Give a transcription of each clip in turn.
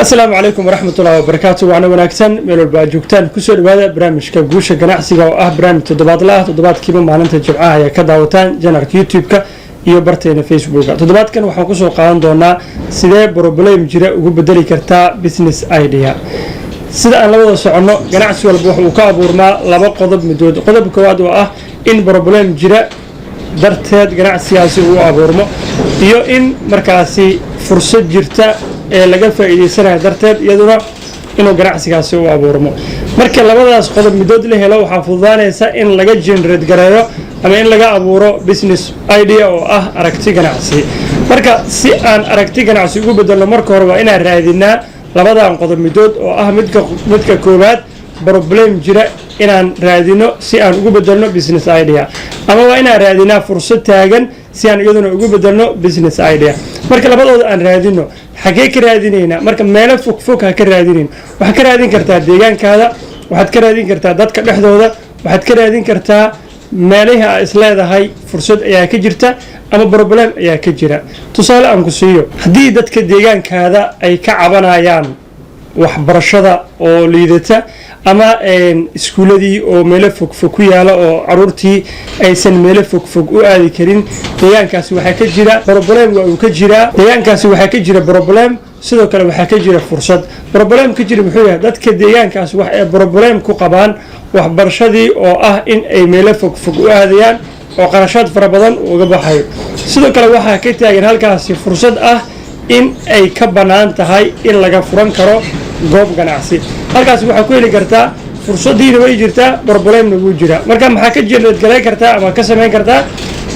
السلام عليكم ورحمة الله وبركاته وأنا وناكسن ميلو الباجوكتان كسر هذا برامج كجوش جناحسي أو برامج تضبط كيما معناته جمعها يا كداوتان جنرك يوتيوب كا يبرتين فيسبوك تضبط كان وحنقصه قانون دونا سيدا بروبلم جرا وبدلي كرتا بيزنس ايديا سيدا أن لو سعنا جناحسي والبوح وكابور ما لما قضب مدود قضب كواد إن بروبلم جرا درتاد جناح سياسي هو أبورما يو إن مركزي فرصة جرتا laga faa'iideysanayo darteed iyaduna inuu ganacsigaasi u abuurmo marka labadaas qodob midood la helo waxa fududaanaysa in laga generate gareeyo ama in laga abuuro business idea oo ah aragti ganacsi marka si aan aragti ganacsi ugu bedelno marka hore waa inaan raadinaa labadan qodob midood oo ah midka koobaad problem jira inaan raadino si aan ugu bedelno business idea ama waa inaan raadinaa fursad taagan si aan iyaduna ugu bedelno business idea marka labadooda aan raadino xagee ka raadinayna marka meel fog ha ka raadinin waxa ka raadin kartaa deegaankaada waxaad ka raadin kartaa dadka dhexdooda waxaad ka raadin kartaa meelaha isleedahay fursad ayaa ka jirta ama problem ayaa ka jira tusaale aan ku siiyo hadii dadka deegaankaada ay ka cabanayaan waxbarashada oo liidata ama iskuuladii oo meelo fog ku yaala oo caruurtii aysan meelo fog u aadi karin deegaankaasi waxa ka jira problem waa uu ka jira deegaankaasi waxa ka jira problem sidoo kale waxa ka jira fursad problem ka jira muxuu yahay dadka deegaankaasi wax ay problem ku qabaan waxbarashadii oo ah in ay meelo fog u aadayaan oo qarashaad fara badan uga baxayo sidoo kale waxa ka taagan halkaasi fursad ah in ay ka banaan tahay in laga furan karo goob ganacsi halkaas waxa ku heli kartaa fursadiina way jirtaa problemna wuu jira marka maxaa ka jira galay kartaa ama ka sameyn kartaa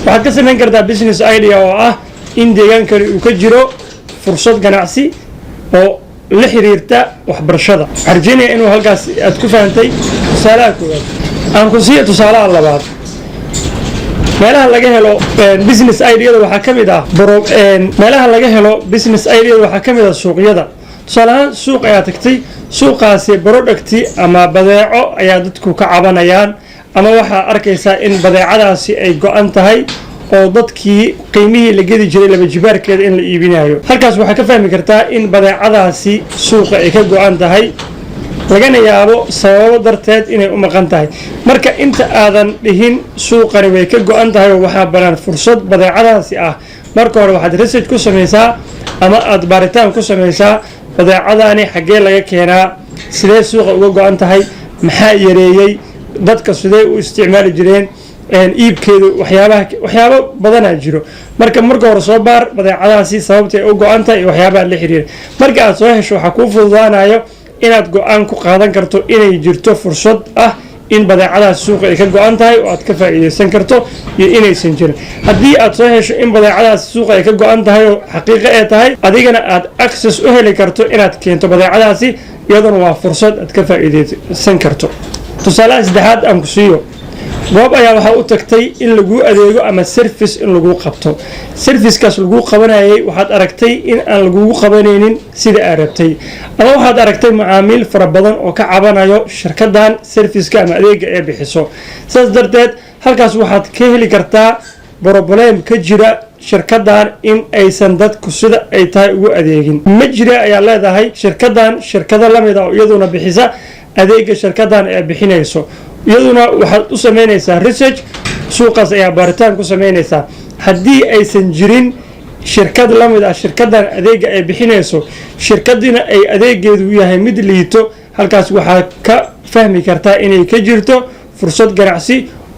waxaad ka sameyn kartaa business idea oo ah in deegaankani uu ka jiro fursad ganacsi oo la xiriirta waxbarashada arjinaya inuu halkaas aad ku fahantay tusaalaha koowaad aan ku siiyo tusaalaha labaad meelaha laga helo business idea waxa kamid ah meelaha laga helo business idea waxa kamid ah suuqyada tusaalahaan suuq ayaa tagtay suuqaasi producti ama badeeco ayaa dadku ka cabanayaan ama waxaa arkaysaa in badeecadaasi ay go'an tahay oo dadkii qiimihii la gedi jiray laba jibaarkeeda in la iibinayo halkaas waxaa ka fahmi kartaa in badeecadaasi suuqa ay ka go'an tahay lagana yaabo sababo darteed inay u maqan tahay marka inta aadan dhihin suuqani way ka go'an tahay waxaa banaan fursad badeecadaasi ah marka hore waxaad research ku samaysaa ama aad baaritaan ku samaysaa badeecadaani xagee laga keenaa sidee suuqa uga go'an tahay maxaa yareeyay dadka sidee u isticmaali jireen iibkeedu waxyaabo badanaa jiro marka hore soo baar badeecadaasi sababtay u go'an tahay iyo waxyaabaha la xiriira marka aad soo hesho waxaa kuu fududaanayo inaad go'aan ku qaadan karto inay jirto fursad ah in badeecadaas suuqa ay ka go'an tahay oo aad ka faa'iideysan karto iyo inaysan jirin haddii aad soo hesho in badeecadaas suuqa ay ka go'an tahay oo xaqiiqo ay tahay adigana aad access u heli karto inaad keento badeecadaasi iyaduna waa fursad aad ka faa'iideysan karto tusaalaha saddexaad aan ku siiyo goob ayaa waxaa u tagtay in lagu adeego ama service in lagu qabto servicekaas lagu qabanayay waxaad aragtay in aan lagugu qabanaynin sida aad rabtay ama waxaad aragtay macaamiil fara badan oo ka cabanayo shirkadan serviceka ama adeega ay bixiso sidaas darteed halkaas waxaad ka heli kartaa problem ka jira shirkadan in aysan dadku sida ay tahay ugu adeegin ma jira ayaa leedahay shirkado lamid ah oo iyaduna bixisa adeega shirkadan ay bixinayso iyaduna waxaad u sameynaysaa research suuqaas ayaa baaritaan ku sameynaysaa haddii aysan jirin shirkad la mid ah shirkadan adeega ay bixinayso shirkadina ay adeegeedu yahay mid liito halkaas waxaad ka fahmi kartaa inay ka jirto fursad ganacsi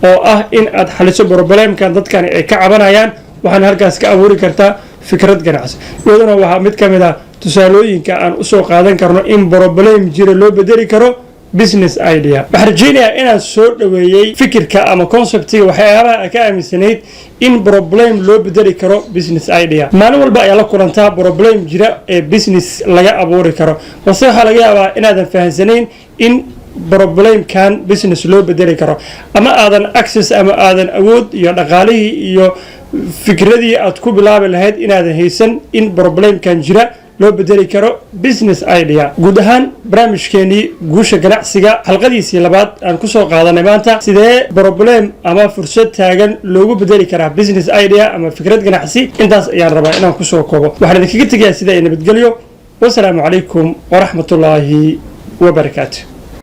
oo ah in aad xaliso problemkan dadkan ay ka cabanayaan waxaana halkaas ka abuuri kartaa fikrad ganacsi iyaduna waxaa mid ka mid ah tusaalooyinka aan usoo qaadan karno in problem jira loo bedeli karo business idea waxaan rajeynayaa inaan soo dhaweeyey fikirka ama conceptiga waxyaabaha ka aaminsanayd in problem loo bedeli karo business idea maalin walba ayaa la kulantaa problem jira ee business laga abuuri karo balse waxaa laga yaabaa inaadan fahansanayn in problemkan business loo bedeli karo ama aadan access ama aadan awood iyo dhaqaalihii iyo fikradii aad ku bilaabi lahayd inaadan haysan in problemkan jira loo bedeli karo business idea guud ahaan barnaamijkeenii guusha ganacsiga xalqadiisii labaad aan kusoo qaadanay maanta sidee problem ama fursad taagan loogu bedeli karaa business idea ama fikrad ganacsi intaas ayaan rabaa inaan kusoo koobo waxaan idinkaga tegayaa sida ay nabadgelyo wasalaamu calaykum waraxmatullaahi wabarakaatu.